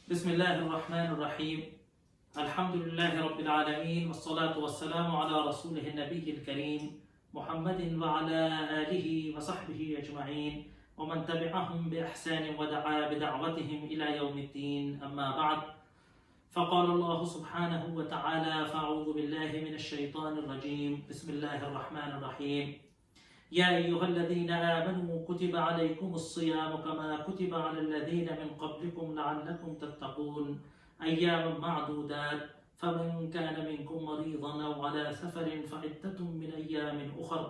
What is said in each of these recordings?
بسم الله الرحمن الرحيم. الحمد لله رب العالمين، والصلاة والسلام على رسوله النبي الكريم محمد وعلى آله وصحبه أجمعين ومن تبعهم بإحسان ودعا بدعوتهم إلى يوم الدين. أما بعد، فقال الله سبحانه وتعالى: فأعوذ بالله من الشيطان الرجيم. بسم الله الرحمن الرحيم. يا أيها الذين آمنوا كتب عليكم الصيام كما كتب على الذين من قبلكم لعلكم تتقون أياما معدودات فمن كان منكم مريضا أو على سفر فعدة من أيام أخر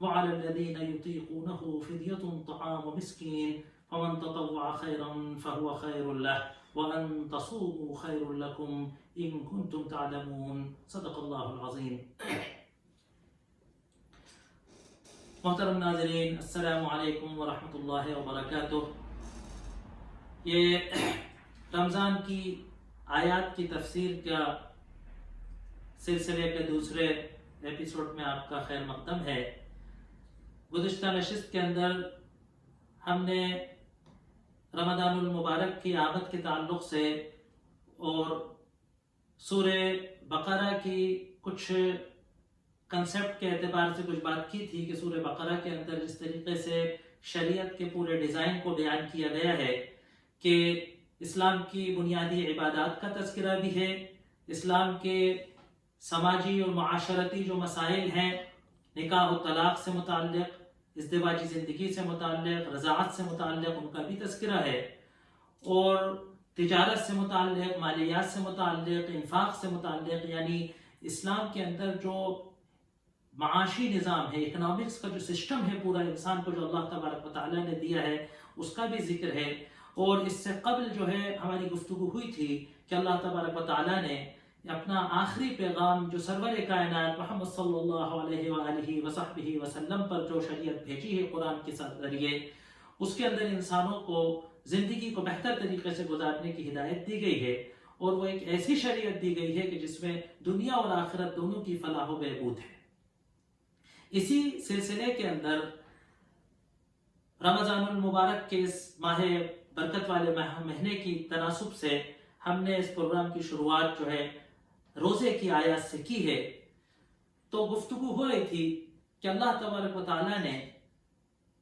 وعلى الذين يطيقونه فدية طعام مسكين فمن تطوع خيرا فهو خير له وأن تصوموا خير لكم إن كنتم تعلمون. صدق الله العظيم. محترم ناظرین، السلام علیکم ورحمۃ اللہ وبرکاتہ. یہ رمضان کی آیات کی تفسیر کا سلسلے کے دوسرے ایپیسوڈ میں آپ کا خیر مقدم ہے. گزشتہ نشست کے اندر ہم نے رمضان المبارک کی آمد کے تعلق سے اور سورہ بقرہ کی کچھ کنسیپٹ کے اعتبار سے کچھ بات کی تھی کہ سورہ بقرہ کے اندر جس طریقے سے شریعت کے پورے ڈیزائن کو بیان کیا گیا ہے کہ اسلام کی بنیادی عبادات کا تذکرہ بھی ہے، اسلام کے سماجی اور معاشرتی جو مسائل ہیں، نکاح و طلاق سے متعلق، ازدواجی زندگی سے متعلق، رضاعت سے متعلق ان کا بھی تذکرہ ہے، اور تجارت سے متعلق، مالیات سے متعلق، انفاق سے متعلق، یعنی اسلام کے اندر جو معاشی نظام ہے، اکنامکس کا جو سسٹم ہے پورا انسان کو جو اللہ تبارک و تعالیٰ نے دیا ہے، اس کا بھی ذکر ہے. اور اس سے قبل جو ہے ہماری گفتگو ہوئی تھی کہ اللہ تبارک و تعالیٰ نے اپنا آخری پیغام جو سرور کائنات محمد صلی اللہ علیہ وآلہ وصحبہ وسلم پر جو شریعت بھیجی ہے قرآن کے ذریعے، اس کے اندر انسانوں کو زندگی کو بہتر طریقے سے گزارنے کی ہدایت دی گئی ہے، اور وہ ایک ایسی شریعت دی گئی ہے کہ جس میں دنیا اور آخرت دونوں کی فلاح و بہبود ہے. اسی سلسلے کے اندر رمضان المبارک کے اس ماہ برکت والے مہینے کی تناسب سے ہم نے اس پروگرام کی شروعات جو ہے روزے کی آیات سے کی ہے. تو گفتگو ہو رہی تھی کہ اللہ تبارک و تعالیٰ نے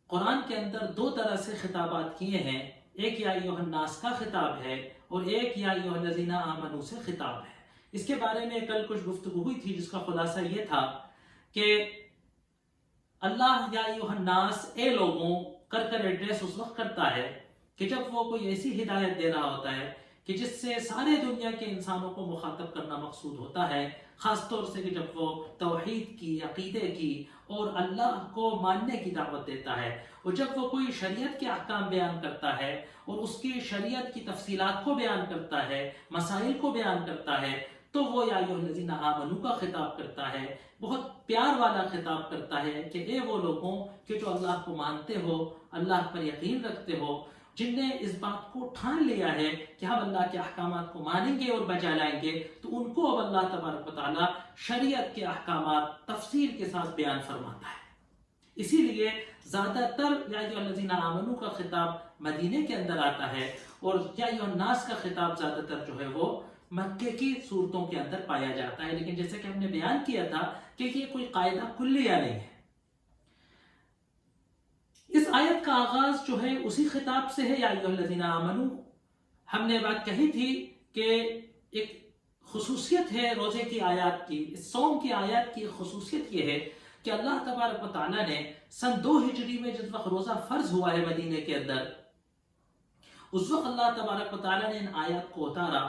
قرآن کے اندر دو طرح سے خطابات کیے ہیں. ایک یا ایھا الناس کا خطاب ہے اور ایک یا ایھا الذین آمنوا سے خطاب ہے. اس کے بارے میں کل کچھ گفتگو ہوئی تھی جس کا خلاصہ یہ تھا کہ اللہ یا ایھا الناس، اے لوگوں کر ایڈریس اس وقت کرتا ہے کہ جب وہ کوئی ایسی ہدایت دے رہا ہوتا ہے کہ جس سے سارے دنیا کے انسانوں کو مخاطب کرنا مقصود ہوتا ہے، خاص طور سے کہ جب وہ توحید کی، عقیدے کی اور اللہ کو ماننے کی دعوت دیتا ہے، اور جب وہ کوئی شریعت کے احکام بیان کرتا ہے اور اس کی شریعت کی تفصیلات کو بیان کرتا ہے، مسائل کو بیان کرتا ہے، تو وہ یا ایھا الذین آمنوا کا خطاب کرتا ہے. بہت پیار والا خطاب کرتا ہے کہ اے وہ لوگوں کہ جو اللہ کو مانتے ہو، اللہ پر یقین رکھتے ہو، جن نے اس بات کو ٹھان لیا ہے کہ ہم اللہ کے احکامات کو مانیں گے اور بجا لائیں گے، تو ان کو اب اللہ تبارک و تعالیٰ شریعت کے احکامات تفصیل کے ساتھ بیان فرماتا ہے. اسی لیے زیادہ تر یا ایھا الذین آمنوا کا خطاب مدینے کے اندر آتا ہے، اور یا ایھا الناس کا خطاب زیادہ تر جو ہے وہ مکے کی صورتوں کے اندر پایا جاتا ہے. لیکن جیسے کہ ہم نے بیان کیا تھا کہ یہ کوئی قاعدہ کلیہ نہیں ہے. اس آیت کا آغاز جو ہے اسی خطاب سے ہے، یا ایھا الذین آمنوا. ہم نے بات کہی تھی کہ ایک خصوصیت ہے روزے کی آیات کی، اس صوم کی آیات کی خصوصیت یہ ہے کہ اللہ تبارک و تعالیٰ نے سن 2 ہجری میں جس وقت روزہ فرض ہوا ہے مدینے کے اندر، اس وقت اللہ تبارک و تعالیٰ نے ان آیات کو اتارا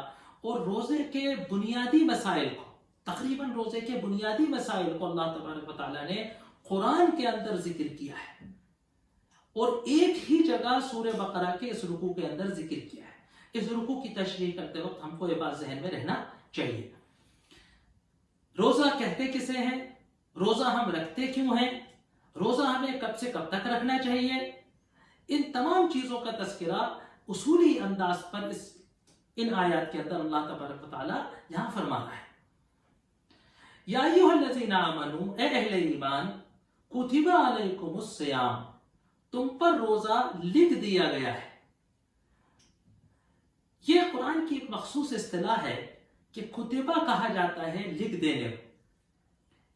اور روزے کے بنیادی مسائل کو، تقریباً روزے کے بنیادی مسائل کو اللہ تبارک و تعالیٰ نے قرآن کے اندر ذکر کیا ہے، اور ایک ہی جگہ سورہ بقرہ کے اس رکوع کے اندر ذکر کیا ہے. اس رکوع کی تشریح کرتے وقت ہم کو یہ بات ذہن میں رہنا چاہیے. روزہ کہتے کسے ہیں؟ روزہ ہم رکھتے کیوں ہیں؟ روزہ ہمیں کب سے کب تک رکھنا چاہیے؟ ان تمام چیزوں کا تذکرہ اصولی انداز پر ان آیات کے اندر اللہ تبارک و تعالیٰ یہاں فرما رہا ہے. یا ایھا الذین آمنوا، اے اہل ایمان، کتب علیکم الصیام، تم پر روزہ لکھ دیا گیا ہے. یہ قرآن کی ایک مخصوص اصطلاح ہے کہ کتبہ کہا جاتا ہے لکھ دینے کو.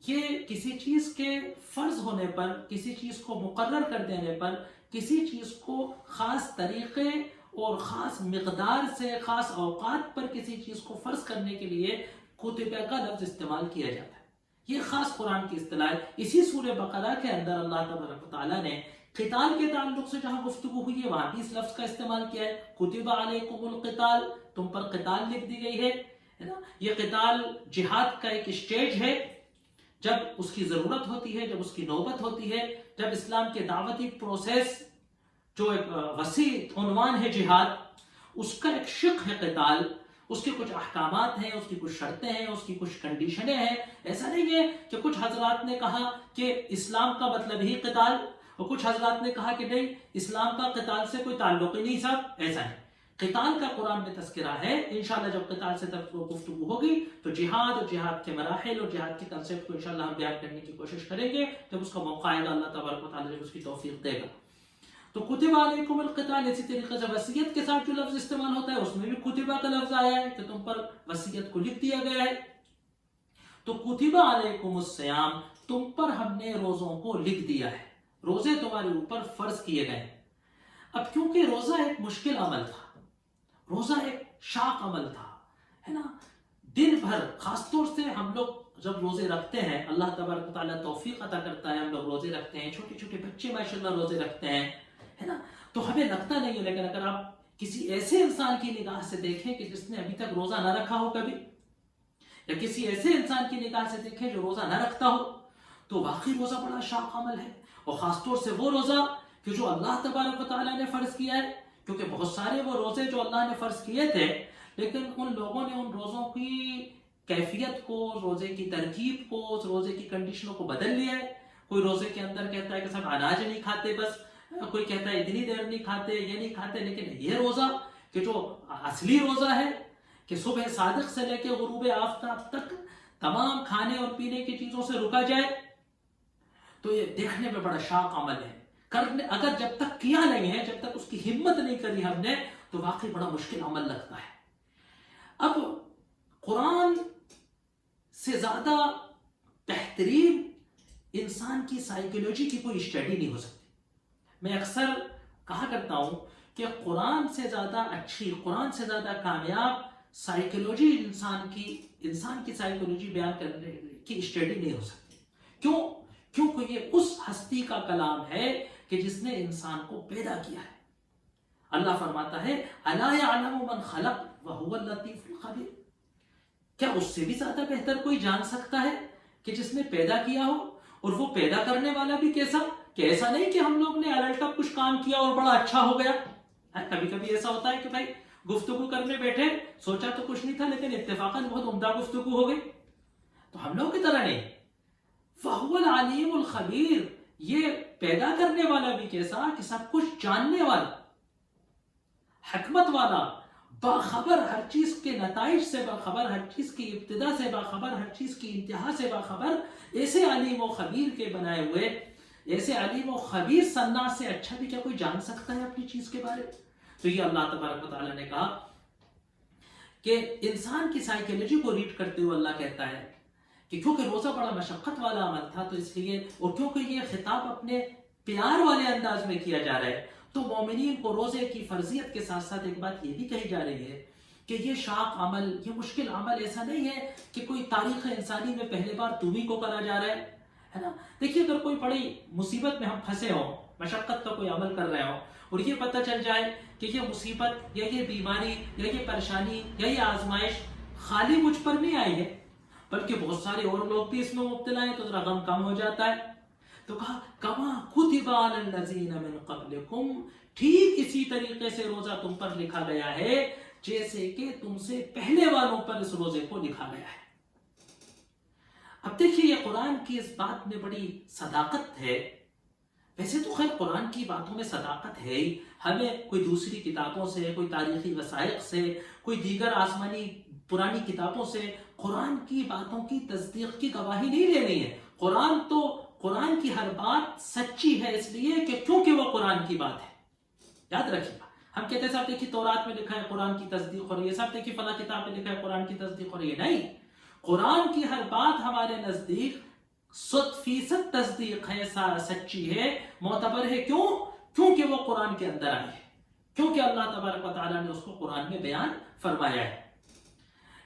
یہ کسی چیز کے فرض ہونے پر، کسی چیز کو مقرر کر دینے پر، کسی چیز کو خاص طریقے اور خاص مقدار سے، خاص اوقات پر کسی چیز کو فرض کرنے کے لیے کتبہ کا لفظ استعمال کیا جاتا ہے. یہ خاص قرآن کی اصطلاح ہے. اسی سورہ بقرہ کے اندر اللہ تبارک و تعالیٰ نے قتال کے تعلق سے جہاں گفتگو ہوئی ہے وہاں بھی اس لفظ کا استعمال کیا ہے. کتب علیکم القتال، تم پر قتال لکھ دی گئی ہے نا. یہ قتال جہاد کا ایک اسٹیج ہے. جب اس کی ضرورت ہوتی ہے، جب اس کی نوبت ہوتی ہے، جب اسلام کے دعوتی پروسیس جو ایک وسیع عنوان ہے جہاد، اس کا ایک شق ہے قتال. اس کے کچھ احکامات ہیں، اس کی کچھ شرطیں ہیں، اس کی کچھ کنڈیشنیں ہیں. ایسا نہیں ہے کہ کچھ حضرات نے کہا کہ اسلام کا مطلب ہی قتال، اور کچھ حضرات نے کہا کہ نہیں اسلام کا قتال سے کوئی تعلق ہی نہیں صاحب. ایسا نہیں. قتال کا قرآن میں تذکرہ ہے. انشاءاللہ جب قتال سے گفتگو ہوگی تو جہاد اور جہاد کے مراحل اور جہاد کے کنسیپٹ کو انشاءاللہ ہم بیان کرنے کی کوشش کریں گے جب اس کا موقع آئے گا. اللہ تبارک و تعالیٰ جب اس کی توفیق دے گا. تو کتب علیکم القتال، اسی طریقے سے وصیت کے ساتھ جو لفظ استعمال ہوتا ہے اس میں بھی کتبہ کا لفظ آیا ہے کہ تم پر وصیت کو لکھ دیا گیا ہے. تو کتب علیکم الصیام، تم پر ہم نے روزوں کو لکھ دیا ہے. روزے تمہارے اوپر فرض کیے گئے. اب کیونکہ روزہ ایک مشکل عمل تھا، روزہ ایک شاق عمل تھا، ہے نا. دن بھر، خاص طور سے ہم لوگ جب روزے رکھتے ہیں، اللہ تبارک و تعالیٰ توفیق عطا کرتا ہے، ہم لوگ روزے رکھتے ہیں، چھوٹے چھوٹے بچے ماشاءاللہ روزے رکھتے ہیں، ہے نا. تو ہمیں لگتا نہیں ہے، لیکن اگر آپ کسی ایسے انسان کی نگاہ سے دیکھیں کہ جس نے ابھی تک روزہ نہ رکھا ہو کبھی، یا کسی ایسے انسان کی نگاہ سے دیکھیں جو روزہ نہ رکھتا ہو، تو واقعی روزہ بڑا شاق عمل ہے. اور خاص طور سے وہ روزہ کہ جو اللہ تبارک و تعالیٰ نے فرض کیا ہے. کیونکہ بہت سارے وہ روزے جو اللہ نے فرض کیے تھے، لیکن ان لوگوں نے ان روزوں کی کیفیت کو، روزے کی ترکیب کو، اس روزے کی کنڈیشنوں کو بدل لیا ہے. کوئی روزے کے اندر کہتا ہے کہ صاحب اناج نہیں کھاتے بس، کوئی کہتا ہے اتنی دیر نہیں کھاتے، یہ نہیں کھاتے. لیکن یہ روزہ کہ جو اصلی روزہ ہے کہ صبح صادق سے لے کے غروب آفتاب تک تمام کھانے اور پینے کی چیزوں سے رکا جائے، تو یہ دیکھنے میں بڑا شاق عمل ہے. کرنے اگر جب تک کیا نہیں ہے، جب تک اس کی ہمت نہیں کری ہم نے، تو واقعی بڑا مشکل عمل لگتا ہے. اب قرآن سے زیادہ بہترین انسان کی سائیکولوجی کی کوئی اسٹڈی نہیں ہو سکتی. میں اکثر کہا کرتا ہوں کہ قرآن سے زیادہ اچھی، قرآن سے زیادہ کامیاب سائیکولوجی انسان کی سائیکولوجی بیان کرنے کی اسٹڈی نہیں ہو سکتی. کیوں؟ کیونکہ یہ اس ہستی کا کلام ہے کہ جس نے انسان کو پیدا کیا ہے. اللہ فرماتا ہے الا یعلم من خلق وهو اللطیف الخبیر. کیا اس سے بھی زیادہ بہتر کوئی جان سکتا ہے کہ جس نے پیدا کیا ہو، اور وہ پیدا کرنے والا بھی کیسا، کہ ایسا نہیں کہ ہم لوگ نے الٹا کچھ کام کیا اور بڑا اچھا ہو گیا. کبھی کبھی ایسا ہوتا ہے کہ بھائی گفتگو کرنے بیٹھے، سوچا تو کچھ نہیں تھا لیکن اتفاقاً بہت عمدہ گفتگو ہو گئی. تو ہم لوگ کی طرح نہیں. فَهُوَ الْعَلِيمُ الْخَبِيرُ، یہ پیدا کرنے والا بھی کیسا کہ سب کچھ جاننے والا، حکمت والا، باخبر، ہر چیز کے نتائج سے باخبر، ہر چیز کی ابتدا سے باخبر، ہر چیز کی انتہا سے باخبر. ایسے علیم و خبیر کے بنائے ہوئے، ایسے علیم و خبیر صنع سے اچھا بھی کیا کوئی جان سکتا ہے اپنی چیز کے بارے میں؟ تو یہ اللہ تبارک و تعالیٰ نے کہا کہ انسان کی سائیکولوجی کو ریڈ کرتے ہوئے اللہ کہتا ہے کہ کیونکہ روزہ بڑا مشقت والا عمل تھا، تو اس لیے، اور کیونکہ یہ خطاب اپنے پیار والے انداز میں کیا جا رہا ہے، تو مومنین کو روزے کی فرضیت کے ساتھ ساتھ ایک بات یہ بھی کہی جا رہی ہے کہ یہ شاق عمل، یہ مشکل عمل ایسا نہیں ہے کہ کوئی تاریخ انسانی میں پہلے بار تمہیں کو کرا جا رہا ہے نا. دیکھیے اگر کوئی بڑی مصیبت میں ہم پھنسے ہوں، مشقت کا کوئی عمل کر رہے ہوں، اور یہ پتہ چل جائے کہ یہ مصیبت یا یہ بیماری یا یہ پریشانی یا یہ آزمائش خالی مجھ پر نہیں آئی ہے بلکہ بہت سارے اور لوگ بھی اس میں مبتلا ہیں، تو ذرا غم کم ہو جاتا ہے. تو کہا کما کتب علی الذین من قبلکم، ٹھیک اسی طریقے سے روزہ تم پر لکھا گیا ہے جیسے کہ تم سے پہلے والوں پر اس روزے کو لکھا گیا ہے. اب دیکھیے یہ قرآن کی اس بات میں بڑی صداقت ہے. ویسے تو خیر قرآن کی باتوں میں صداقت ہے ہی، ہمیں کوئی دوسری کتابوں سے، کوئی تاریخی وثائق سے، کوئی دیگر آسمانی پرانی کتابوں سے قرآن کی باتوں کی تصدیق کی گواہی نہیں لینی ہے. قرآن کی ہر بات سچی ہے اس لیے کہ کیونکہ وہ قرآن کی بات ہے. یاد رکھیے گا ہم کہتے ہیں صاحب دیکھیے تورات میں لکھا ہے قرآن کی تصدیق ہو رہی ہے، صاحب دیکھیے فلاں کتاب میں لکھا ہے قرآن کی تصدیق ہو رہی ہے. نہیں، قرآن کی ہر بات ہمارے نزدیک 100% تصدیق ہے، سچی ہے، معتبر ہے. کیوں؟ کیونکہ وہ قرآن کے اندر آئی ہے، کیونکہ اللہ تبارک و تعالیٰ نے اس کو قرآن میں بیان فرمایا ہے.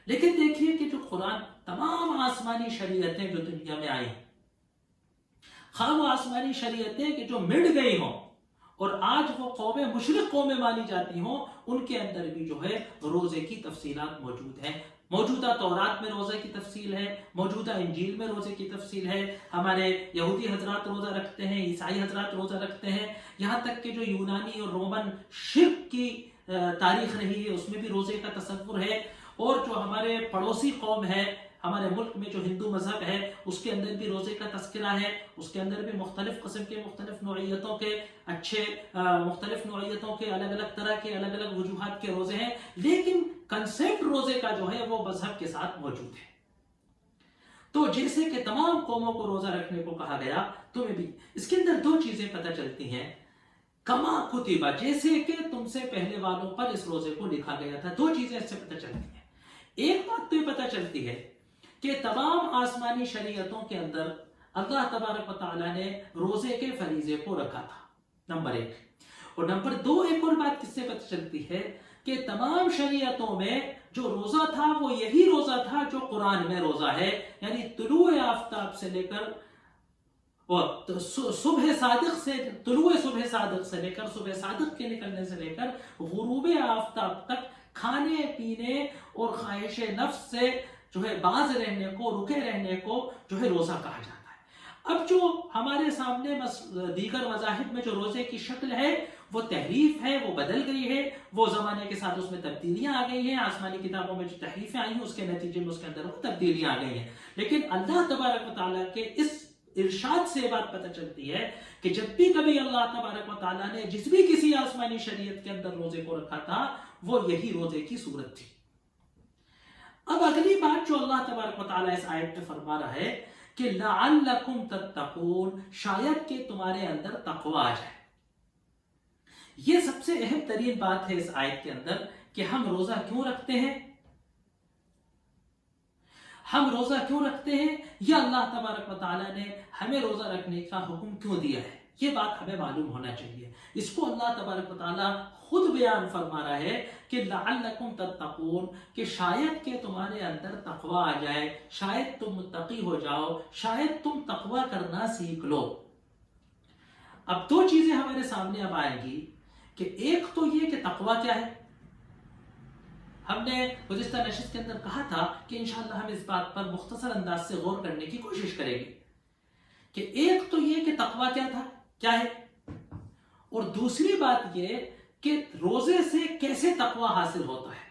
لیکن دیکھیے کہ جو قرآن تمام آسمانی شریعتیں جو دنیا میں آئی، خواہ وہ آسمانی شریعتیں کہ جو مٹ گئی ہوں اور آج وہ قومیں مشرق قومیں مانی جاتی ہوں، ان کے اندر بھی جو ہے روزے کی تفصیلات موجود ہیں. موجودہ تورات میں روزے کی تفصیل ہے، موجودہ انجیل میں روزے کی تفصیل ہے. ہمارے یہودی حضرات روزہ رکھتے ہیں، عیسائی حضرات روزہ رکھتے ہیں، یہاں تک کہ جو یونانی اور رومن شرک کی تاریخ رہی ہے اس میں بھی روزے کا تصور ہے. اور جو ہمارے پڑوسی قوم ہے ہمارے ملک میں جو ہندو مذہب ہے اس کے اندر بھی روزے کا تذکرہ ہے، اس کے اندر بھی مختلف قسم کے مختلف نوعیتوں کے اچھے مختلف نوعیتوں کے الگ الگ طرح کے الگ الگ وجوہات کے روزے ہیں. لیکن کنسیپٹ روزے کا جو ہے وہ مذہب کے ساتھ موجود ہے. تو جیسے کہ تمام قوموں کو روزہ رکھنے کو کہا گیا، تمہیں بھی اس کے اندر دو چیزیں پتہ چلتی ہیں. کما کتبہ، جیسے کہ تم سے پہلے والوں پر اس روزے کو لکھا گیا تھا. دو چیزیں اس سے پتہ چلتی ہیں. ایک بات تو یہ پتہ چلتی ہے کہ تمام آسمانی شریعتوں کے اندر اللہ تبارک و تعالیٰ نے روزے کے فریضے کو رکھا تھا، نمبر ایک. اور نمبر دو ایک اور بات کس سے پتہ چلتی ہے کہ تمام شریعتوں میں جو روزہ تھا وہ یہی روزہ تھا جو قرآن میں روزہ ہے. یعنی طلوع آفتاب سے لے کر صبح صادق سے طلوع صبح صادق سے لے کر صبح صادق کے نکلنے سے لے کر غروب آفتاب تک کھانے پینے اور خواہش نفس سے جو ہے باز رہنے کو، رکے رہنے کو جو ہے روزہ کہا جاتا ہے. اب جو ہمارے سامنے دیگر مذاہب میں جو روزے کی شکل ہے وہ تحریف ہے، وہ بدل گئی ہے، وہ زمانے کے ساتھ اس میں تبدیلیاں آ گئی ہیں. آسمانی کتابوں میں جو تحریفیں آئی ہیں اس کے نتیجے میں اس کے اندر وہ تبدیلیاں آ گئی ہیں. لیکن اللہ تبارک و تعالیٰ کے اس ارشاد سے بات پتہ چلتی ہے کہ جب بھی کبھی اللہ تبارک و تعالیٰ نے جس بھی کسی آسمانی شریعت کے اندر روزے کو رکھا تھا وہ یہی روزے کی صورت تھی. اب اگلی بات جو اللہ تبارک و تعالیٰ اس آیت میں فرما رہا ہے کہ لعلکم تتقون، شاید کہ تمہارے اندر تقوی آ جائے. یہ سب سے اہم ترین بات ہے اس آیت کے اندر کہ ہم روزہ کیوں رکھتے ہیں. ہم روزہ کیوں رکھتے ہیں یا اللہ تبارک و تعالیٰ نے ہمیں روزہ رکھنے کا حکم کیوں دیا ہے، یہ بات ہمیں معلوم ہونا چاہیے. اس کو اللہ تبارک و تعالیٰ خود بیان فرما رہا ہے کہ لعلکم تتقون، کہ شاید کہ تمہارے اندر تقوی آ جائے، شاید تم متقی ہو جاؤ، شاید تم تقوی کرنا سیکھ لو. اب دو چیزیں ہمارے سامنے اب آئیں گی کہ ایک تو یہ کہ تقوی کیا ہے. ہم نے گزشتہ نشست کے اندر کہا تھا کہ انشاءاللہ ہم اس بات پر مختصر انداز سے غور کرنے کی کوشش کریں گے کہ ایک تو یہ کہ تقوی کیا ہے، اور دوسری بات یہ کہ روزے سے کیسے تقوی حاصل ہوتا ہے.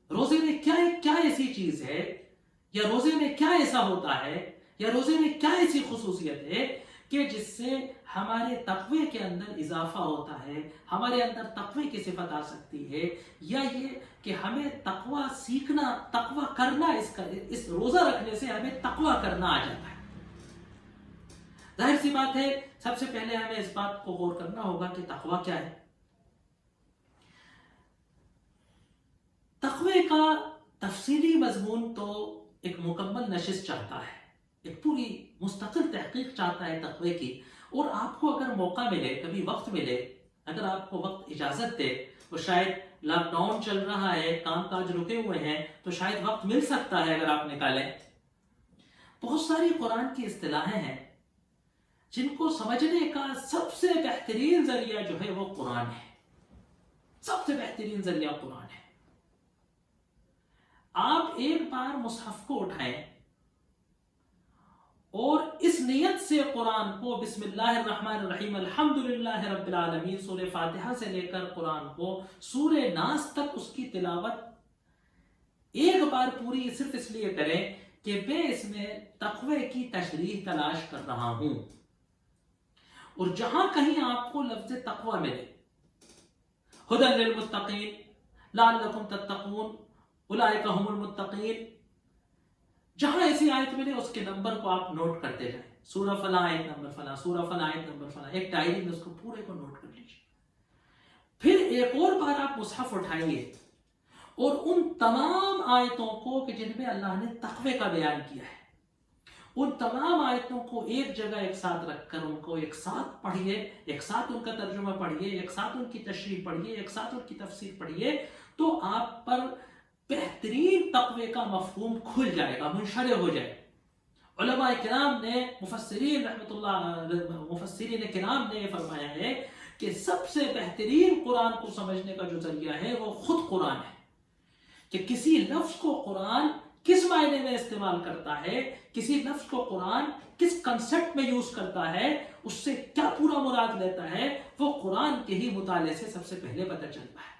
روزے میں کیا ایسی چیز ہے، یا روزے میں کیا ایسا ہوتا ہے، یا روزے میں کیا ایسی خصوصیت ہے کہ جس سے ہمارے تقوی کے اندر اضافہ ہوتا ہے، ہمارے اندر تقوی کی صفت آ سکتی ہے، یا یہ کہ ہمیں تقوی سیکھنا، تقوی کرنا، اس روزہ رکھنے سے ہمیں تقوی کرنا آ جاتا ہے. ظاہر سی بات ہے سب سے پہلے ہمیں اس بات کو غور کرنا ہوگا کہ تقوی کیا ہے. تقوی کا تفصیلی مضمون تو ایک مکمل نشست چاہتا ہے، ایک پوری مستقل تحقیق چاہتا ہے تقوی کی. اور آپ کو اگر موقع ملے، کبھی وقت ملے، اگر آپ کو وقت اجازت دے، تو شاید لاک ڈاؤن چل رہا ہے، کام کاج رکے ہوئے ہیں، تو شاید وقت مل سکتا ہے اگر آپ نکالیں. بہت ساری قرآن کی اصطلاحیں ہیں جن کو سمجھنے کا سب سے بہترین ذریعہ جو ہے وہ قرآن ہے. سب سے بہترین ذریعہ قرآن ہے. آپ ایک بار مصحف کو اٹھائیں اور اس نیت سے قرآن کو بسم اللہ الرحمن الرحیم الحمدللہ رب العالمین سورہ فاتحہ سے لے کر قرآن کو سورہ ناس تک اس کی تلاوت ایک بار پوری صرف اس لیے کریں کہ میں اس میں تقوی کی تشریح تلاش کر رہا ہوں. اور جہاں کہیں آپ کو لفظ تقوی ملے، ہدی للمتقین، لعلکم تتقون، اولئک هم المتقین، جہاں ایسی آیت ملے اس کے نمبر کو آپ نوٹ کرتے جائیں. سورہ فلاں آیت نمبر فلاں، سورہ فلاں آیت نمبر فلاں، ایک ڈائری میں اس کو پورے کو نوٹ کر لیجیے. پھر ایک اور بار آپ مصحف اٹھائیے اور ان تمام آیتوں کو کہ جن میں اللہ نے تقوی کا بیان کیا ہے، ان تمام آیتوں کو ایک جگہ ایک ساتھ رکھ کر ان کو ایک ساتھ پڑھیے، ایک ساتھ ان کا ترجمہ پڑھیے، ایک ساتھ ان کی تشریح پڑھیے، ایک ساتھ ان کی تفسیر پڑھیے، تو آپ پر بہترین تقوی کا مفہوم کھل جائے گا، منشرح ہو جائے گا۔ علماء کرام نے، مفسرین کرام نے یہ فرمایا ہے کہ سب سے بہترین قرآن کو سمجھنے کا جو ذریعہ ہے وہ خود قرآن ہے، کہ کسی لفظ کو قرآن کس معنی میں استعمال کرتا ہے، کسی لفظ کو قرآن کس کنسپٹ میں یوز کرتا ہے، اس سے کیا پورا مراد لیتا ہے، وہ قرآن کے ہی مطالعے سے سب سے پہلے پتہ چلتا ہے۔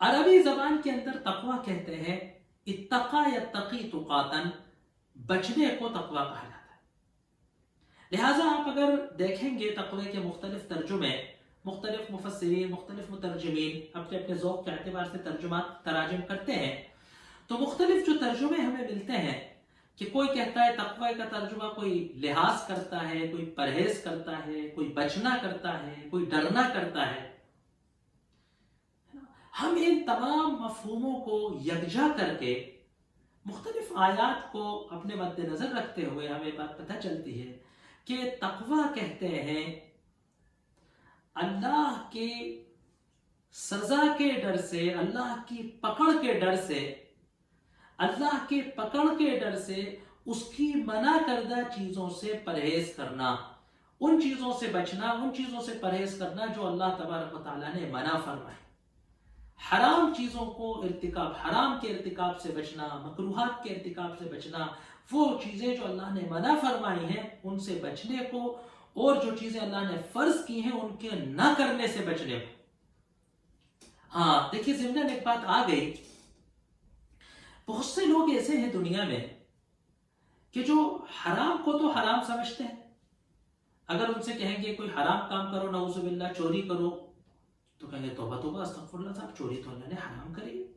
عربی زبان کے اندر تقوی کہتے ہیں اتقا یتقی تقاتن، بچنے کو تقوی کہا جاتا ہے۔ لہٰذا آپ اگر دیکھیں گے تقوی کے مختلف ترجمے، مختلف مفسرین، مختلف مترجمین اپنے اپنے ذوق کے اعتبار سے تراجم کرتے ہیں، تو مختلف جو ترجمے ہمیں ملتے ہیں کہ کوئی کہتا ہے تقوی کا ترجمہ کوئی لحاظ کرتا ہے، کوئی پرہیز کرتا ہے، کوئی بچنا کرتا ہے، کوئی ڈرنا کرتا ہے۔ ہم ان تمام مفہوموں کو یکجا کر کے مختلف آیات کو اپنے مد نظر رکھتے ہوئے ہمیں بات پتہ چلتی ہے کہ تقوی کہتے ہیں اللہ کی سزا کے ڈر سے، اللہ کی پکڑ کے ڈر سے، اللہ کی پکڑ کے ڈر سے اس کی منع کردہ چیزوں سے پرہیز کرنا، ان چیزوں سے بچنا، ان چیزوں سے پرہیز کرنا جو اللہ تبارک و تعالیٰ نے منع فرمائے، حرام چیزوں کو ارتکاب، حرام کے ارتکاب سے بچنا، مکروہات کے ارتکاب سے بچنا، وہ چیزیں جو اللہ نے منع فرمائی ہیں ان سے بچنے کو، اور جو چیزیں اللہ نے فرض کی ہیں ان کے نہ کرنے سے بچنے کو۔ ہاں دیکھیے ضمن ایک بات آ گئی، بہت سے لوگ ایسے ہیں دنیا میں کہ جو حرام کو تو حرام سمجھتے ہیں، اگر ان سے کہیں گے کوئی حرام کام کرو، نعوذ باللہ چوری کرو، تو کہیں گے توبہ توبہ استغفر اللہ صاحب، چوری تو اللہ نے حرام کری ہے،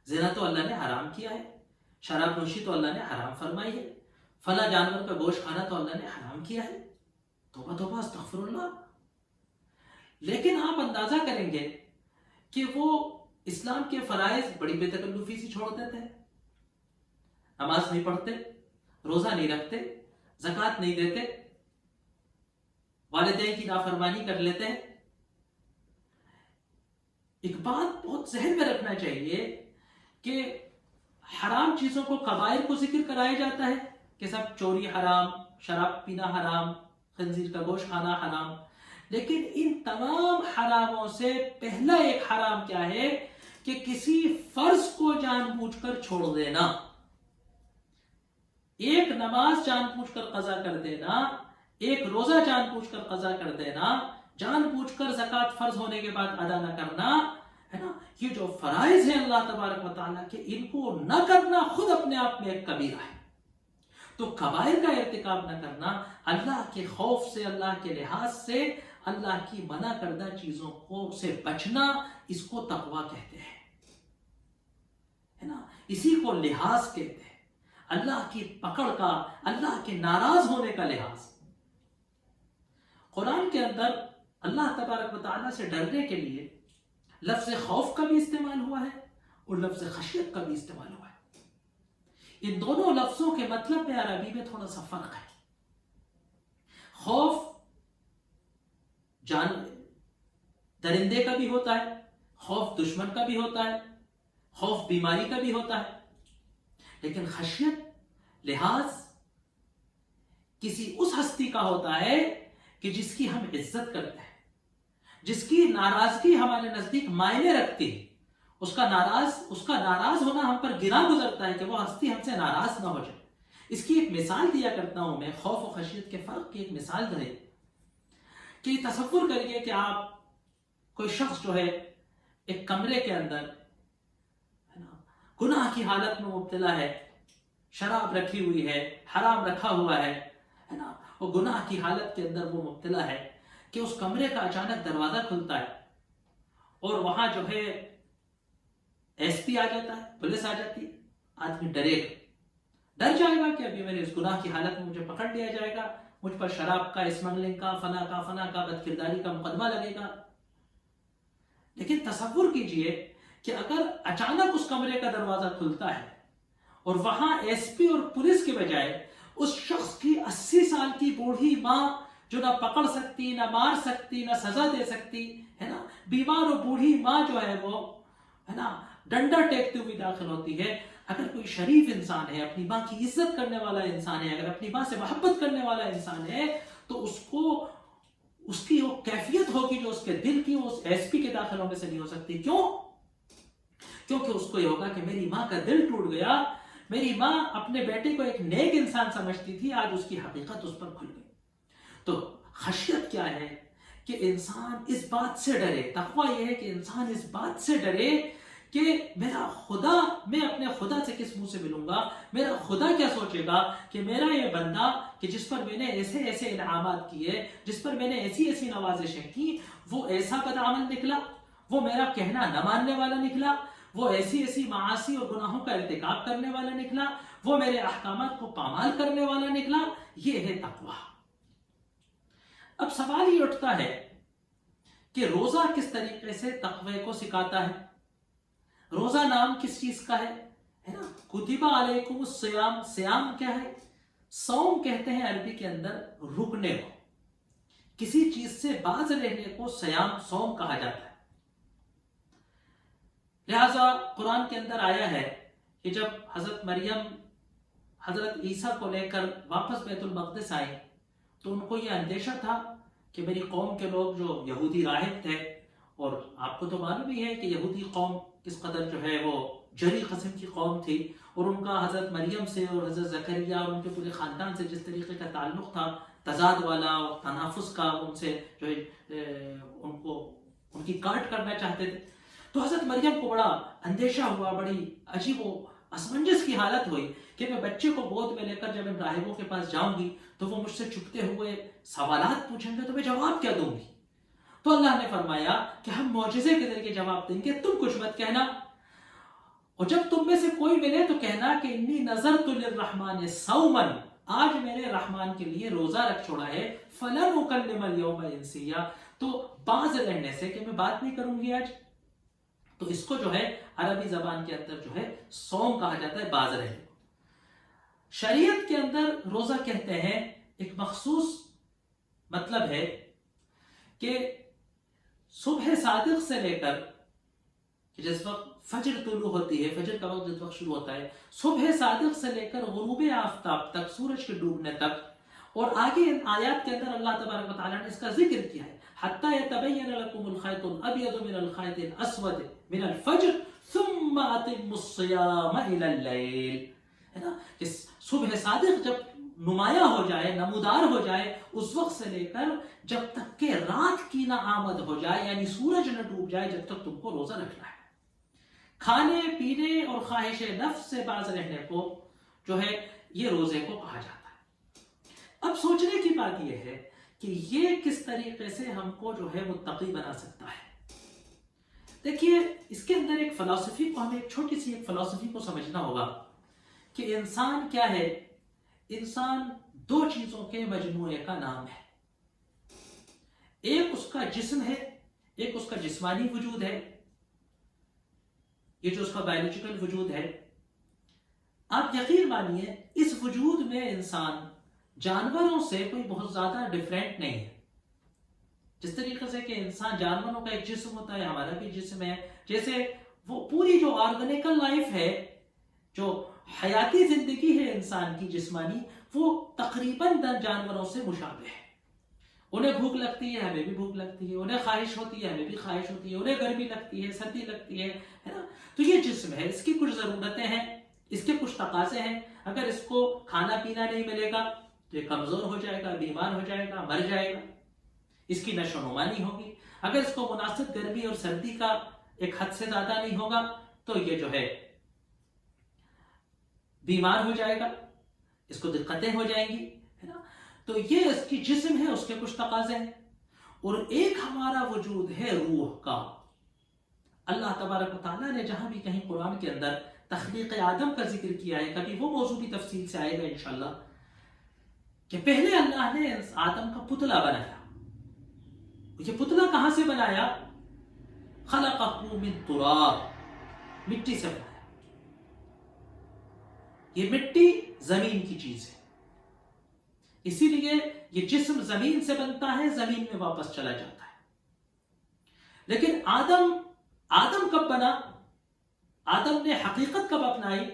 زنا تو اللہ نے حرام کیا ہے، شراب نوشی تو اللہ نے حرام فرمائی ہے، فلاں جانور کا گوشت کھانا تو اللہ نے حرام کیا ہے، توبہ توبہ استغفر اللہ۔ لیکن آپ اندازہ کریں گے کہ وہ اسلام کے فرائض بڑی بے تکلفی سے چھوڑ دیتے ہیں، نماز نہیں پڑھتے، روزہ نہیں رکھتے، زکوٰۃ نہیں دیتے، والدین کی نافرمانی کر لیتے ہیں۔ ایک بات بہت ذہن میں رکھنا چاہیے کہ حرام چیزوں کو کبائر کو ذکر کرایا جاتا ہے کہ سب چوری حرام، شراب پینا حرام، خنزیر کا گوشت کھانا حرام، لیکن ان تمام حراموں سے پہلا ایک حرام کیا ہے کہ کسی فرض کو جان بوجھ کر چھوڑ دینا، ایک نماز جان بوجھ کر قضا کر دینا، ایک روزہ جان بوجھ کر قضا کر دینا، جان بوجھ کر زکوٰۃ فرض ہونے کے بعد ادا نہ کرنا، ہے نا، یہ جو فرائض ہیں اللہ تبارک و تعالیٰ کے، ان کو نہ کرنا خود اپنے آپ میں ایک کبیرہ ہے۔ تو کبائر کا ارتکاب نہ کرنا، اللہ کے خوف سے، اللہ کے لحاظ سے، اللہ کی منع کردہ چیزوں کو سے بچنا، اس کو تقویٰ کہتے ہیں، ہے نا، اسی کو لحاظ کہتے ہیں، اللہ کی پکڑ کا، اللہ کے ناراض ہونے کا لحاظ۔ قرآن کے اندر اللہ تبارک و تعالیٰ سے ڈرنے کے لیے لفظ خوف کا بھی استعمال ہوا ہے اور لفظ خشیت کا بھی استعمال ہوا ہے۔ ان دونوں لفظوں کے مطلب میں عربی میں تھوڑا سا فرق ہے۔ خوف درندے کا بھی ہوتا ہے، خوف دشمن کا بھی ہوتا ہے، خوف بیماری کا بھی ہوتا ہے، لیکن خشیت لحاظ کسی اس ہستی کا ہوتا ہے کہ جس کی ہم عزت کرتے ہیں، جس کی ناراضگی ہمارے نزدیک معنی رکھتی ہے، اس کا ناراض ہونا ہم پر گراں گزرتا ہے کہ وہ ہستی ہم سے ناراض نہ ہو جائے۔ اس کی ایک مثال دیا کرتا ہوں میں، خوف و خشیت کے فرق کی ایک مثال دے کہ تصور کریے کہ آپ کوئی شخص جو ہے ایک کمرے کے اندر گناہ کی حالت میں مبتلا ہے، شراب رکھی ہوئی ہے، حرام رکھا ہوا ہے نا، وہ گناہ کی حالت کے اندر وہ مبتلا ہے کہ اس کمرے کا اچانک دروازہ کھلتا ہے اور وہاں جو ہے ایس پی آ جاتا ہے، پولیس آ جاتی ہے، آدمی ڈرے گا، ڈر جائے گا کہ ابھی میرے اس گناہ کی حالت میں مجھے پکڑ لیا جائے گا، مجھ پر شراب کا، اسمگلنگ کا، فنا کا بد کرداری کا مقدمہ لگے گا. لیکن تصور کیجئے کہ اگر اچانک اس کمرے کا دروازہ کھلتا ہے اور وہاں ایس پی اور پولیس کے بجائے اس شخص کی 80 سال کی بوڑھی ماں جو نہ پکڑ سکتی، نہ مار سکتی، نہ سزا دے سکتی ہے نا، بیمار اور بوڑھی ماں جو ہے وہ ہے نا ڈنڈا ٹیکتے ہوئی داخل ہوتی ہے. اگر کوئی شریف انسان ہے، اپنی ماں کی عزت کرنے والا انسان ہے، اگر اپنی ماں سے محبت کرنے والا انسان ہے، تو اس کو اس کی وہ کیفیت ہوگی جو اس کے دل کی اس ایس پی کے داخل ہونے سے نہیں ہو سکتی. کیوں؟ کیونکہ اس کو یہ ہوگا کہ میری ماں کا دل ٹوٹ گیا، میری ماں اپنے بیٹے کو ایک نیک انسان سمجھتی تھی، آج اس کی حقیقت اس پر کھل گئی. تو خشیت کیا ہے کہ انسان اس بات سے ڈرے، تقویٰ یہ ہے کہ انسان اس بات سے ڈرے کہ میرا خدا، میں اپنے خدا سے کس منہ سے ملوں گا، میرا خدا کیا سوچے گا کہ میرا یہ بندہ کہ جس پر میں نے ایسے ایسے انعامات کیے، جس پر میں نے ایسی ایسی نوازشیں کی، وہ ایسا بدعمل نکلا، وہ میرا کہنا نہ ماننے والا نکلا، وہ ایسی ایسی معاصی اور گناہوں کا ارتکاب کرنے والا نکلا، وہ میرے احکامات کو پامال کرنے والا نکلا. یہ ہے تقویٰ. اب سوال یہ اٹھتا ہے کہ روزہ کس طریقے سے تقوی کو سکھاتا ہے؟ روزہ نام کس چیز کا ہے نا؟ کتب علیکم الصیام. سیام کیا ہے؟ صوم کہتے ہیں عربی کے اندر رکنے کو، کسی چیز سے باز رہنے کو سیام، صوم کہا جاتا ہے. لہذا قرآن کے اندر آیا ہے کہ جب حضرت مریم حضرت عیسیٰ کو لے کر واپس بیت المقدس آئے تو ان کو یہ اندیشہ تھا کہ میری قوم کے لوگ جو یہودی راہب تھے، اور آپ کو تو معلوم ہی ہے کہ یہودی قوم کس قدر جو ہے وہ جری قسم کی قوم تھی، اور ان کا حضرت مریم سے اور حضرت زکریا اور ان کے پورے خاندان سے جس طریقے کا تعلق تھا، تضاد والا اور تنافس کا، ان سے جو ہے ان کی کاٹ کرنا چاہتے تھے. تو حضرت مریم کو بڑا اندیشہ ہوا، بڑی عجیب و اسمنجس کی حالت ہوئی کہ میں بچے کو گود میں لے کر جب ان راہبوں کے پاس جاؤں گی تو وہ مجھ سے چھپتے ہوئے سوالات پوچھیں گے تو میں جواب کیا دوں گی. تو اللہ نے فرمایا کہ ہم معجزے کے ذریعے جواب دیں گے، تم کچھ مت کہنا، اور جب تم میں سے کوئی ملے تو کہنا کہ انی نذرت للرحمن صوما، آج میں نے رحمان کے لیے روزہ رکھ چھوڑا ہے، فلن اکلم اليوم انسیا، تو باز رہنے سے کہ میں بات نہیں کروں گی آج. تو اس کو جو ہے عربی زبان کے اندر جو ہے صوم کہا جاتا ہے، باز رہنے کو. شریعت کے اندر روزہ کہتے ہیں ایک مخصوص مطلب ہے کہ صبح صادق سے لے کر کہ جس وقت فجر طلوع ہوتی ہے، فجر کا وقت جس وقت شروع ہوتا ہے، صبح صادق سے لے کر غروب آفتاب تک، سورج کے ڈوبنے تک، اور آگے ان آیات کے اندر اللہ تبارک و تعالیٰ نے اس کا ذکر کیا ہے، حَتَّى يَتَبَيَّنَ لَكُمُ الْخَيْطُ الْأَبْيَضُ مِنَ الْخَيْطِ الْأَسْوَدِ مِنَ الْفَجْرِ ثُمَّ أَتِمُّوا الصِّيَامَ إِلَى اللَّيْلِ، ہے نا کہ صبح صادق جب نمایاں ہو جائے، نمودار ہو جائے، اس وقت سے لے کر جب تک کہ رات کی نہ آمد ہو جائے، یعنی سورج نہ ڈوب جائے، جب تک تم کو روزہ رکھنا ہے. کھانے پینے اور خواہش نفس سے باز رہنے کو جو ہے یہ روزے کو کہا جاتا ہے. اب سوچنے کی بات یہ ہے کہ یہ کس طریقے سے ہم کو جو ہے متقی بنا سکتا ہے. دیکھیے اس کے اندر ایک فلسفی کو، ہمیں ایک چھوٹی سی ایک فلسفی کو سمجھنا ہوگا کہ انسان کیا ہے. انسان دو چیزوں کے مجموعے کا نام ہے، ایک اس کا جسم ہے، ایک اس کا جسمانی وجود ہے، یہ جو اس کا بایولوجیکل وجود ہے. آپ یقین مانیے اس وجود میں انسان جانوروں سے کوئی بہت زیادہ ڈیفرنٹ نہیں ہے. جس طریقے سے کہ انسان جانوروں کا ایک جسم ہوتا ہے، ہمارا بھی جسم ہے، جیسے وہ پوری جو آرگنیکل لائف ہے، جو حیاتی زندگی ہے انسان کی جسمانی، وہ تقریباً جانوروں سے مشابہ ہے. انہیں بھوک لگتی ہے، ہمیں بھی بھوک لگتی ہے، انہیں خواہش ہوتی ہے، ہمیں بھی خواہش ہوتی ہے، انہیں گرمی لگتی ہے، سردی لگتی ہے نا. تو یہ جسم ہے، اس کی کچھ ضرورتیں ہیں، اس کے کچھ تقاضے ہیں. اگر اس کو کھانا پینا نہیں ملے گا تو یہ کمزور ہو جائے گا، بیمار ہو جائے گا، مر جائے گا، اس کی نشو و نما نہیں ہوگی. اگر اس کو مناسب گرمی اور سردی کا ایک حد سے زیادہ نہیں ہوگا تو یہ جو ہے بیمار ہو جائے گا، اس کو دقتیں ہو جائیں گی، ہے نا. تو یہ اس کی جسم ہے، اس کے کچھ تقاضے ہیں. اور ایک ہمارا وجود ہے روح کا. اللہ تبارک و تعالیٰ نے جہاں بھی کہیں قرآن کے اندر تخلیق آدم کا ذکر کیا ہے، کبھی وہ موضوع بھی تفصیل سے آئے گا انشاءاللہ، کہ پہلے اللہ نے آدم کا پتلا بنایا. یہ پتلا کہاں سے بنایا؟ خلقہ من تراب، مٹی سے بنایا. یہ مٹی زمین کی چیز ہے، اسی لیے یہ جسم زمین سے بنتا ہے، زمین میں واپس چلا جاتا ہے. لیکن آدم کب بنا؟ آدم نے حقیقت کب اپنائی؟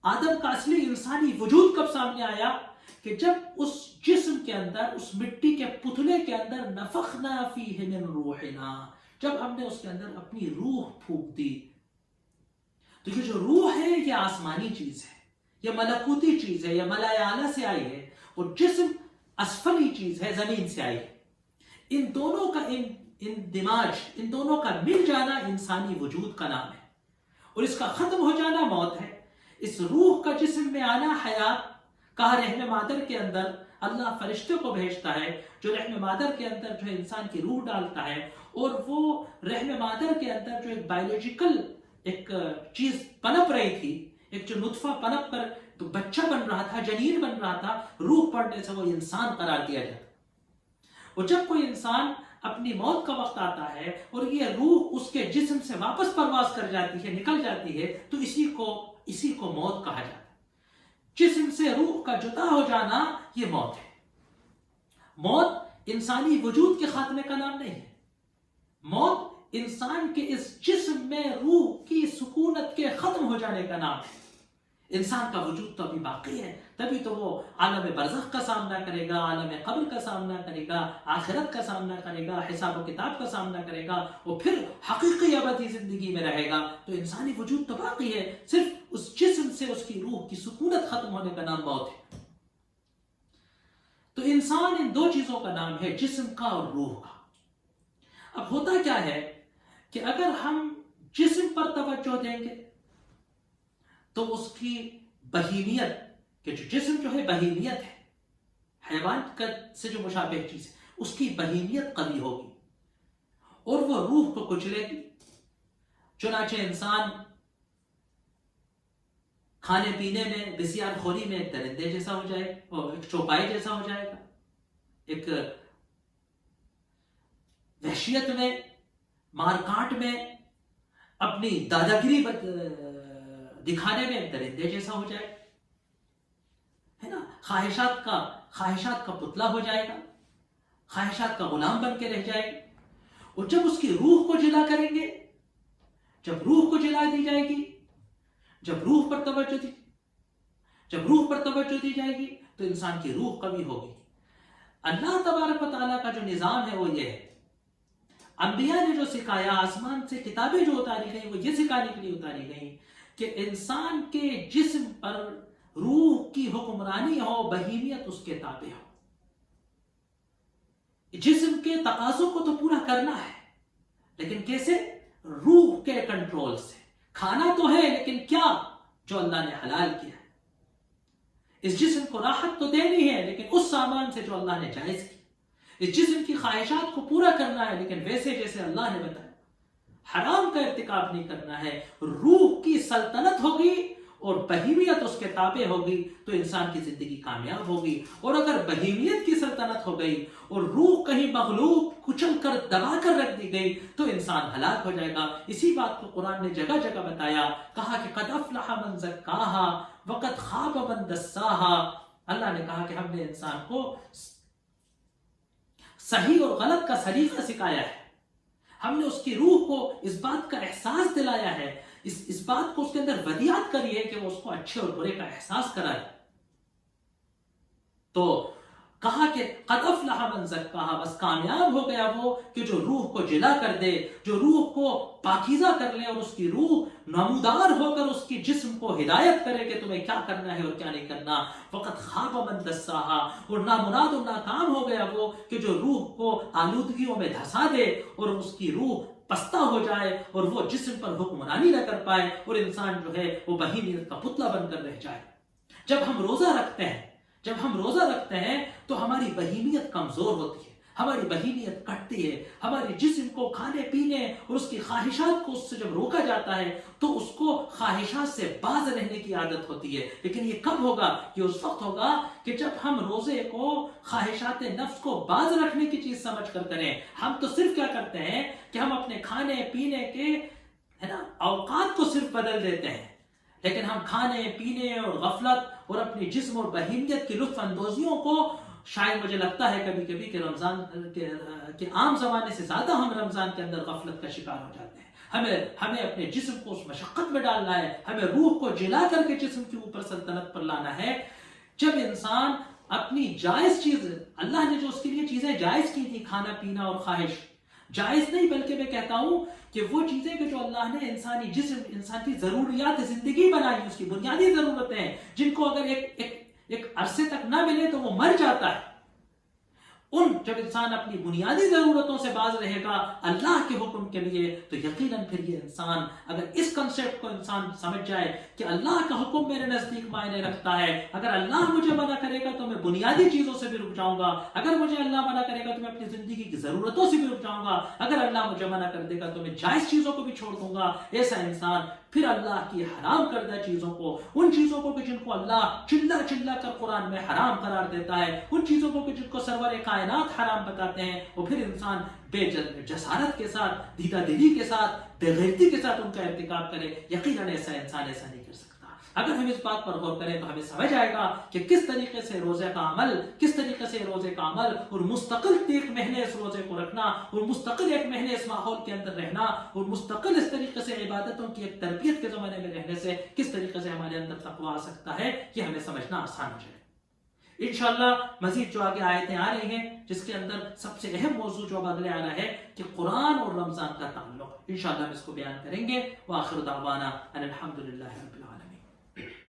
آدم کا اصلی انسانی وجود کب سامنے آیا؟ کہ جب اس جسم کے اندر، اس مٹی کے پتلے کے اندر نفخنا فیہ من روحنا، جب ہم نے اس کے اندر اپنی روح پھونک دی. تو یہ جو روح ہے یہ آسمانی چیز ہے، یہ ملکوتی چیز ہے، یہ ملائے اعلیٰ سے آئی ہے، اور جسم اسفلی چیز ہے، زمین سے آئی ہے. ان دونوں کا اندماج، ان دونوں کا مل جانا انسانی وجود کا نام ہے، اور اس کا ختم ہو جانا موت ہے. اس روح کا جسم میں آنا حیات. کہا رحم مادر کے اندر اللہ فرشتے کو بھیجتا ہے جو رحم مادر کے اندر جو ہے انسان کی روح ڈالتا ہے، اور وہ رحم مادر کے اندر جو ایک بایولوجیکل ایک چیز پنپ رہی تھی، ایک جو نطفہ پنپ کر تو بچہ بن رہا تھا، جنین بن رہا تھا، روح پڑنے سے وہ انسان قرار دیا جاتا. اور جب کوئی انسان اپنی موت کا وقت آتا ہے اور یہ روح اس کے جسم سے واپس پرواز کر جاتی ہے، نکل جاتی ہے، تو اسی کو موت کہا جاتا ہے. جسم سے روح کا جدا ہو جانا یہ موت ہے. موت انسانی وجود کے خاتمے کا نام نہیں ہے. موت انسان کے اس جسم میں روح کی سکونت کے ختم ہو جانے کا نام ہے. انسان کا وجود تو ابھی باقی ہے، تبھی تو وہ عالم برزخ کا سامنا کرے گا، عالم قبر کا سامنا کرے گا، آخرت کا سامنا کرے گا، حساب و کتاب کا سامنا کرے گا، اور پھر حقیقی ابدی زندگی میں رہے گا. تو انسانی وجود تو باقی ہے، صرف اس جسم سے اس کی روح کی سکونت ختم ہونے کا نام موت ہے. تو انسان ان دو چیزوں کا نام ہے، جسم کا اور روح کا. اب ہوتا کیا ہے کہ اگر ہم جسم پر توجہ دیں گے تو اس کی بہیمیت، کہ جو جسم جو ہے بہیمیت ہے، حیوان سے جو مشابہ چیز ہے، اس کی بہیمیت قوی ہوگی اور وہ روح کو کچلے گی. چنانچہ انسان کھانے پینے میں، بسیار خوری میں ایک درندے جیسا ہو جائے، اور ایک چوپائے جیسا ہو جائے گا. ایک وحشیت میں، مار کاٹ میں، اپنی داداگیری دکھانے میں ایک درندے جیسا ہو جائے، ہے نا. خواہشات کا پتلا ہو جائے گا، خواہشات کا غلام بن کے رہ جائے گا. اور جب اس کی روح کو جلا کریں گے، جب روح کو جلا دی جائے گی، جب روح پر توجہ دی جائے گی تو انسان کی روح قوی ہوگی. اللہ تبارک و تعالیٰ کا جو نظام ہے وہ یہ ہے. انبیاء نے جو سکھایا، آسمان سے کتابیں جو اتاری گئیں، وہ یہ سکھانے کے لیے اتاری گئیں کہ انسان کے جسم پر روح کی حکمرانی ہو، بہیمیت اس کے تابع ہو. جسم کے تقاضوں کو تو پورا کرنا ہے، لیکن کیسے؟ روح کے کنٹرول سے. کھانا تو ہے، لیکن کیا؟ جو اللہ نے حلال کیا ہے. اس جسم کو راحت تو دینی ہے، لیکن اس سامان سے جو اللہ نے جائز کیا. اس جسم کی خواہشات کو پورا کرنا ہے، لیکن ویسے جیسے اللہ نے بتایا. حرام کا ارتکاب نہیں کرنا ہے. روح کی سلطنت ہوگی اور بہیمیت اس کے تابع ہوگی تو انسان کی زندگی کامیاب ہوگی. اور اگر بہیمیت کی سلطنت ہو گئی اور روح کہیں مغلوب، کچل کر، دبا کر رکھ دی گئی تو انسان ہلاک ہو جائے گا. اسی بات کو قرآن نے جگہ جگہ بتایا، کہا کہ قد افلح من زکاہا وقد خاب من دساہا. اللہ نے کہا کہ ہم نے انسان کو صحیح اور غلط کا سلیقہ سکھایا ہے. ہم نے اس کی روح کو اس بات کا احساس دلایا ہے، اس بات کو اس کے اندر ودیعت کری ہے کہ وہ اس کو اچھے اور برے کا احساس کرائے. تو کہا کہ قد افلح من زکاہا، بس کامیاب ہو گیا وہ کہ جو روح کو جلا کر دے، جو روح کو پاکیزہ کر لے، اور اس کی روح نمودار ہو کر اس کی جسم کو ہدایت کرے کہ تمہیں کیا کرنا ہے اور کیا نہیں کرنا. وقت خاب من دساہا، اور نامراد و ناکام ہو گیا وہ کہ جو روح کو آلودگیوں میں دھسا دے اور اس کی روح پستہ ہو جائے اور وہ جسم پر حکمرانی نہ کر پائے اور انسان جو ہے وہ بہیمیت کا پتلا بن کر رہ جائے. جب ہم روزہ رکھتے ہیں تو ہماری بہیمیت کمزور ہوتی ہے. ہماری بہیمیت کٹتی ہے، ہماری جسم کو کھانے پینے اور اس کی خواہشات کو اس سے جب روکا جاتا ہے تو اس کو خواہشات سے باز رہنے کی عادت ہوتی ہے. لیکن یہ کب ہوگا؟ یہ اس وقت ہوگا کہ جب ہم روزے کو خواہشات نفس کو باز رکھنے کی چیز سمجھ کر کریں. ہم تو صرف کیا کرتے ہیں کہ ہم اپنے کھانے پینے کے اوقات کو صرف بدل دیتے ہیں، لیکن ہم کھانے پینے اور غفلت اور اپنی جسم اور بہیمیت کی لطف اندوزیوں کو شاید مجھے لگتا ہے کبھی کبھی کہ رمضان کے عام زمانے سے زیادہ ہم رمضان کے اندر غفلت کا شکار ہو جاتے ہیں. ہمیں اپنے جسم کو اس مشقت میں ڈالنا ہے، ہمیں روح کو جلا کر کے جسم کے اوپر سلطنت پر لانا ہے. جب انسان اپنی جائز چیز، اللہ نے جو اس کے لیے چیزیں جائز کی تھی، کھانا پینا اور خواہش، جائز نہیں بلکہ میں کہتا ہوں کہ وہ چیزیں کہ جو اللہ نے انسانی جسم، انسان کی ضروریات زندگی بنائی، اس کی بنیادی ضرورتیں ہیں جن کو اگر ایک عرصے تک نہ ملے تو وہ مر جاتا ہے. جب انسان اپنی بنیادی ضرورتوں سے باز رہے گا اللہ کے حکم کے لیے تو یقیناً پھر یہ انسان اگر اس کنسیپٹ کو انسان سمجھ جائے کہ اللہ کا حکم میرے نزدیک معنی رکھتا ہے، اگر اللہ مجھے منع کرے گا تو میں بنیادی چیزوں سے بھی رک جاؤں گا، اگر مجھے اللہ منع کرے گا تو میں اپنی زندگی کی ضرورتوں سے بھی رک جاؤں گا، اگر اللہ مجھے منع کر دے گا تو میں جائز چیزوں کو بھی چھوڑ دوں گا. ایسا انسان پھر اللہ کی حرام کردہ چیزوں کو، ان چیزوں کو کہ جن کو اللہ چلا چلا کر قرآن میں حرام قرار دیتا ہے، ان چیزوں کو کہ جن کو سرور کائنات حرام بتاتے ہیں، وہ پھر انسان بے جسارت کے ساتھ، دیدہ دلی کے ساتھ، بے غیرتی کے ساتھ ان کا ارتکاب کرے. یقیناً ایسا انسان ایسا نہیں کر سکتا. اگر ہم اس بات پر غور کریں تو ہمیں سمجھ آئے گا کہ کس طریقے سے روزے کا عمل اور مستقل ایک مہینے اس روزے کو رکھنا اور مستقل ایک مہینے اس ماحول کے اندر رہنا اور مستقل اس طریقے سے عبادتوں کی ایک تربیت کے زمانے میں رہنے سے کس طریقے سے ہمارے اندر تقویٰ آ سکتا ہے، یہ ہمیں سمجھنا آسان ہو جائے. انشاءاللہ مزید جو آگے آیتیں آ رہی ہیں جس کے اندر سب سے اہم موضوع جو اب اگلے آ رہا ہے کہ قرآن اور رمضان کا تعلق، انشاءاللہ ہم اس کو بیان کریں گے. وآخر دعوانا ان الحمدللہ رب العالمین.